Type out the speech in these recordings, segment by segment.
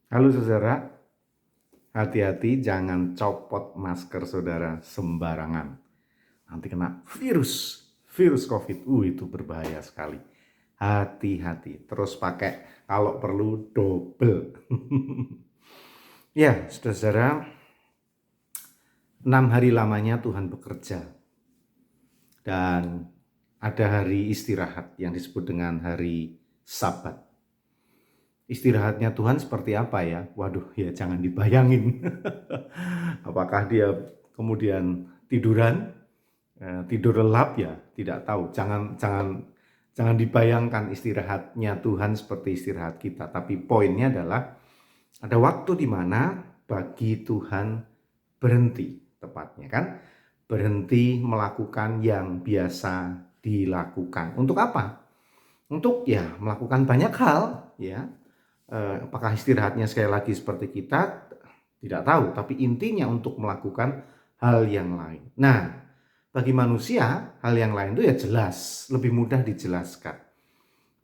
Halo saudara, hati-hati jangan copot masker saudara sembarangan. Nanti kena virus COVID. Itu berbahaya sekali. Hati-hati, terus pakai kalau perlu double. Ya, saudara, 6 hari lamanya Tuhan bekerja. Dan ada hari istirahat yang disebut dengan hari Sabat. Istirahatnya Tuhan seperti apa ya? Waduh, ya jangan dibayangin. Apakah dia kemudian tiduran, tidur lelap ya? Tidak tahu. Jangan dibayangkan istirahatnya Tuhan seperti istirahat kita. Tapi poinnya adalah ada waktu di mana bagi Tuhan berhenti, tepatnya kan? Berhenti melakukan yang biasa dilakukan. Untuk apa? Untuk ya melakukan banyak hal ya. Apakah istirahatnya sekali lagi seperti kita? Tidak tahu, tapi intinya untuk melakukan hal yang lain. Nah, bagi manusia, hal yang lain itu ya jelas, lebih mudah dijelaskan.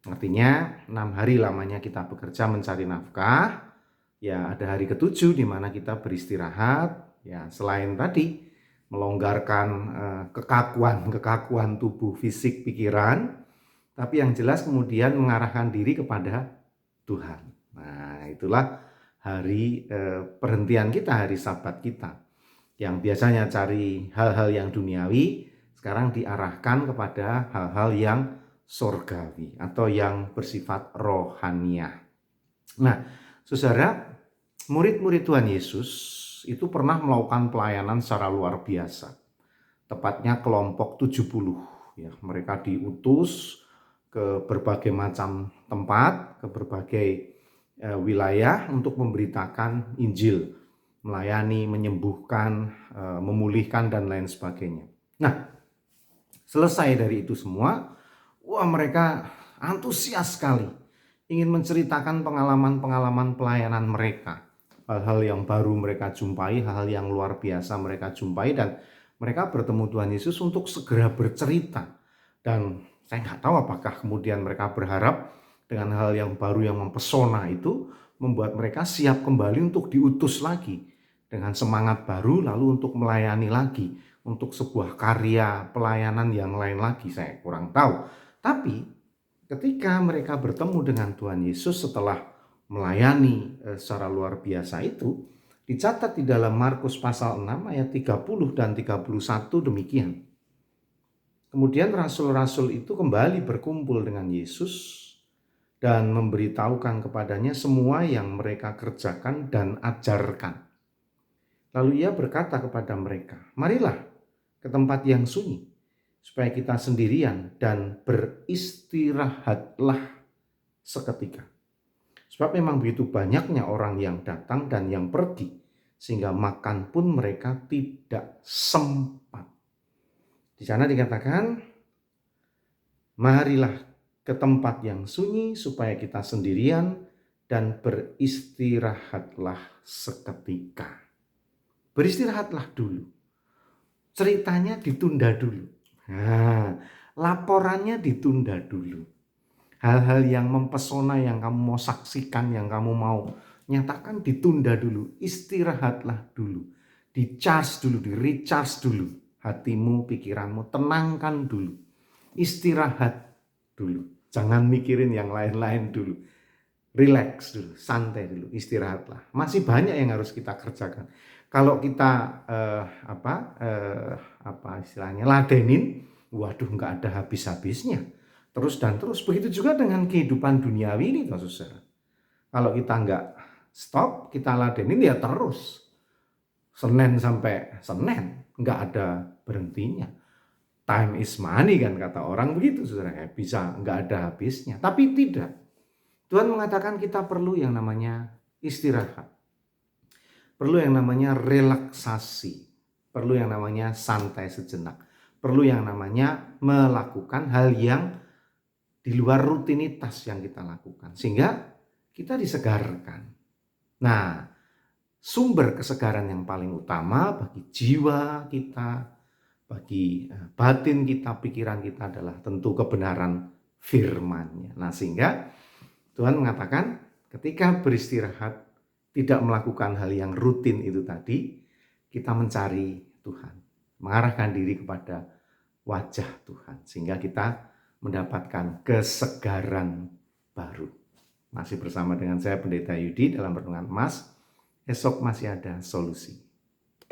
Artinya, 6 hari lamanya kita bekerja mencari nafkah, ya ada hari ketujuh di mana kita beristirahat, ya selain tadi melonggarkan kekakuan tubuh, fisik, pikiran, tapi yang jelas kemudian mengarahkan diri kepada Tuhan. Nah, itulah hari perhentian kita, hari Sabat kita. Yang biasanya cari hal-hal yang duniawi, sekarang diarahkan kepada hal-hal yang surgawi atau yang bersifat rohaniah. Nah, saudara, murid-murid Tuhan Yesus itu pernah melakukan pelayanan secara luar biasa. Tepatnya kelompok 70. Ya, mereka diutus ke berbagai macam tempat, ke berbagai wilayah untuk memberitakan Injil, melayani, menyembuhkan, memulihkan dan lain sebagainya. Nah, selesai dari itu semua, mereka antusias sekali ingin menceritakan pengalaman-pengalaman pelayanan mereka, hal-hal yang baru mereka jumpai, hal-hal yang luar biasa mereka jumpai, dan mereka bertemu Tuhan Yesus untuk segera bercerita. Dan saya nggak tahu apakah kemudian mereka berharap dengan hal yang baru yang mempesona itu membuat mereka siap kembali untuk diutus lagi dengan semangat baru, lalu untuk melayani lagi, untuk sebuah karya pelayanan yang lain lagi. Saya kurang tahu. Tapi ketika mereka bertemu dengan Tuhan Yesus setelah melayani secara luar biasa itu, dicatat di dalam Markus pasal 6 ayat 30 dan 31 demikian. Kemudian rasul-rasul itu kembali berkumpul dengan Yesus dan memberitahukan kepadanya semua yang mereka kerjakan dan ajarkan. Lalu ia berkata kepada mereka, "Marilah ke tempat yang sunyi, supaya kita sendirian dan beristirahatlah seketika. Sebab memang begitu banyaknya orang yang datang dan yang pergi, sehingga makan pun mereka tidak sempat." Di sana dikatakan, marilah ke tempat yang sunyi supaya kita sendirian dan beristirahatlah seketika. Beristirahatlah dulu. Ceritanya ditunda dulu. Nah, laporannya ditunda dulu. Hal-hal yang mempesona yang kamu mau saksikan, yang kamu mau nyatakan ditunda dulu. Istirahatlah dulu. Di-charge dulu, di-recharge dulu. Hatimu, pikiranmu, tenangkan dulu. Istirahat dulu. Jangan mikirin yang lain-lain dulu. Relax dulu, santai dulu, istirahatlah. Masih banyak yang harus kita kerjakan. Kalau kita istilahnya ladenin, waduh nggak ada habis-habisnya. Terus dan terus. Begitu juga dengan kehidupan duniawi ini, saudara. Kalau kita nggak stop, kita ladenin ya terus. Senin sampai Senin, nggak ada berhentinya. Time is money kan kata orang begitu, saudara. Bisa nggak ada habisnya. Tapi tidak. Tuhan mengatakan kita perlu yang namanya istirahat. Perlu yang namanya relaksasi. Perlu yang namanya santai sejenak. Perlu yang namanya melakukan hal yang di luar rutinitas yang kita lakukan. Sehingga kita disegarkan. Nah, sumber kesegaran yang paling utama bagi jiwa kita, bagi batin kita, pikiran kita adalah tentu kebenaran firman-Nya. Nah, sehingga Tuhan mengatakan ketika beristirahat, tidak melakukan hal yang rutin itu tadi, kita mencari Tuhan, mengarahkan diri kepada wajah Tuhan, sehingga kita mendapatkan kesegaran baru. Masih bersama dengan saya Pendeta Yudi dalam Renungan Emas. Esok masih ada solusi.